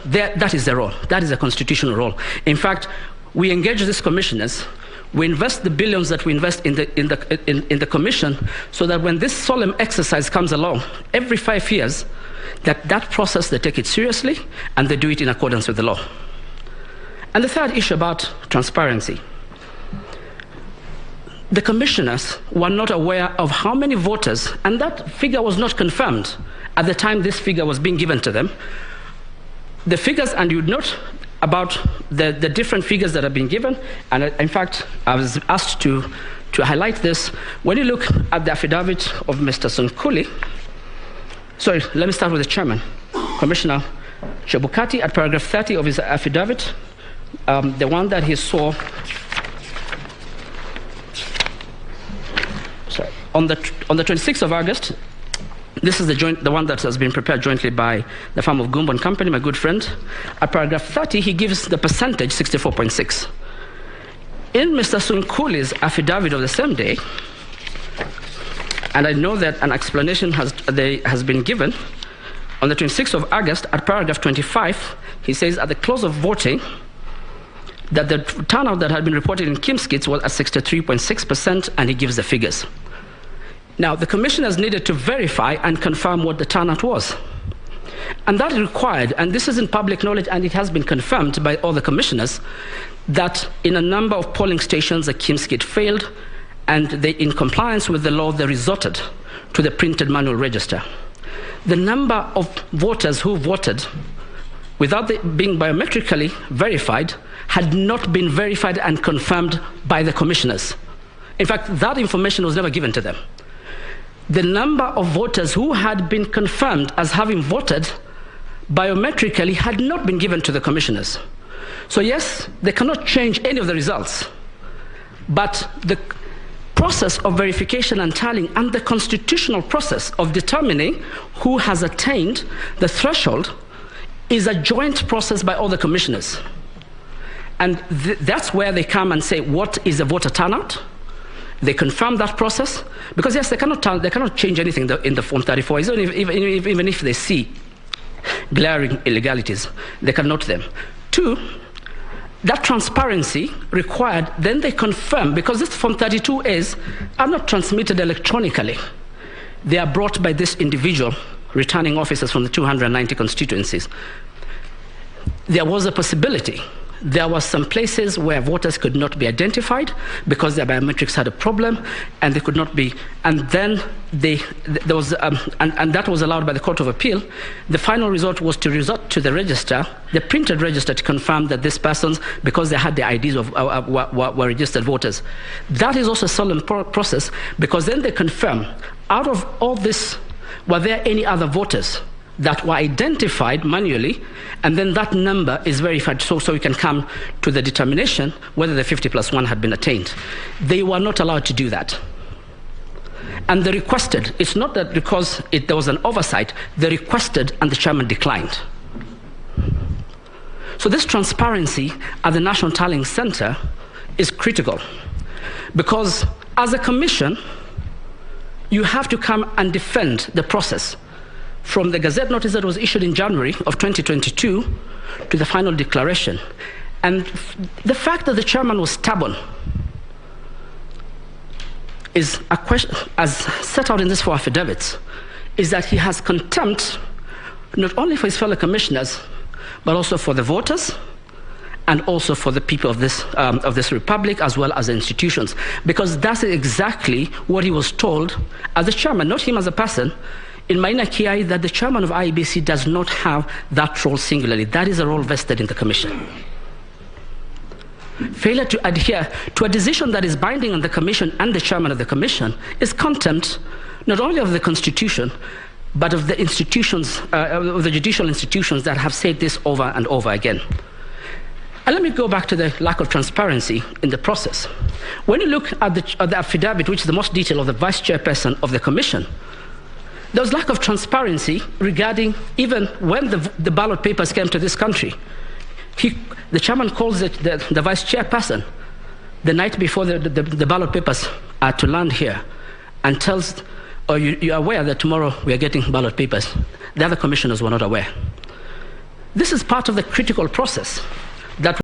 that is their role. That is a constitutional role. In fact, we engage these commissioners. We invest the billions that we invest in the commission, so that when this solemn exercise comes along every 5 years, that process, they take it seriously and they do it in accordance with the law. And the third issue about transparency. The commissioners were not aware of how many voters, and that figure was not confirmed at the time this figure was being given to them. The figures, and you'd note about the different figures that have been given, and in fact, I was asked to highlight this. When you look at the affidavit of Mr. Sonkuli, sorry, let me start with the chairman, Commissioner Chebukati, at paragraph 30 of his affidavit, the one that he saw, sorry, on the 26th of August. This is the one that has been prepared jointly by the firm of Gumbo and Company, my good friend. At paragraph 30, he gives the percentage 64.6. In Mr. Sunkuli's affidavit of the same day, and I know that an explanation has been given, on the 26th of August, at paragraph 25, he says at the close of voting that the turnout that had been reported in Kimskits was at 63.6%, and he gives the figures. Now, the commissioners needed to verify and confirm what the turnout was. And that required, and this is in public knowledge, and it has been confirmed by all the commissioners, that in a number of polling stations, the Kimskit failed, and they, in compliance with the law, they resorted to the printed manual register. The number of voters who voted without being biometrically verified had not been verified and confirmed by the commissioners. In fact, that information was never given to them. The number of voters who had been confirmed as having voted biometrically had not been given to the commissioners. So yes, they cannot change any of the results, but the process of verification and tallying and the constitutional process of determining who has attained the threshold is a joint process by all the commissioners. And that's where they come and say, what is the voter turnout? They confirm that process, because yes, they cannot change anything in the Form 34, even if they see glaring illegalities, they can note them. 2, that transparency required, then they confirm, because this Form 32As are not transmitted electronically. They are brought by this individual, returning officers from the 290 constituencies. There was a possibility. There were some places where voters could not be identified because their biometrics had a problem, and they could not be. And then there was, and that was allowed by the Court of Appeal. The final result was to resort to the register, the printed register, to confirm that these persons, because they had the IDs of were registered voters. That is also a solemn process, because then they confirm, out of all this, were there any other voters that were identified manually, and then that number is verified, so we can come to the determination whether the 50+1 had been attained. They were not allowed to do that. And they requested, it's not that because there was an oversight, they requested and the chairman declined. So this transparency at the National Tallying Center is critical, because as a commission, you have to come and defend the process, from the Gazette notice that was issued in January of 2022 to the final declaration. And the fact that the chairman was stubborn is a question, as set out in these 4 affidavits, is that he has contempt not only for his fellow commissioners, but also for the voters, and also for the people of this republic, as well as the institutions, because that's exactly what he was told as the chairman, not him as a person, in Maina Kiai, that the chairman of IEBC does not have that role singularly. That is a role vested in the commission. Failure to adhere to a decision that is binding on the commission and the chairman of the commission is contempt not only of the constitution, but of the institutions, of the judicial institutions that have said this over and over again. And let me go back to the lack of transparency in the process. When you look at the affidavit, which is the most detailed, of the vice chairperson of the commission, there was lack of transparency regarding even when the ballot papers came to this country. The chairman calls it the vice chairperson the night before the ballot papers are to land here, and tells, you are aware that tomorrow we are getting ballot papers. The other commissioners were not aware. This is part of the critical process that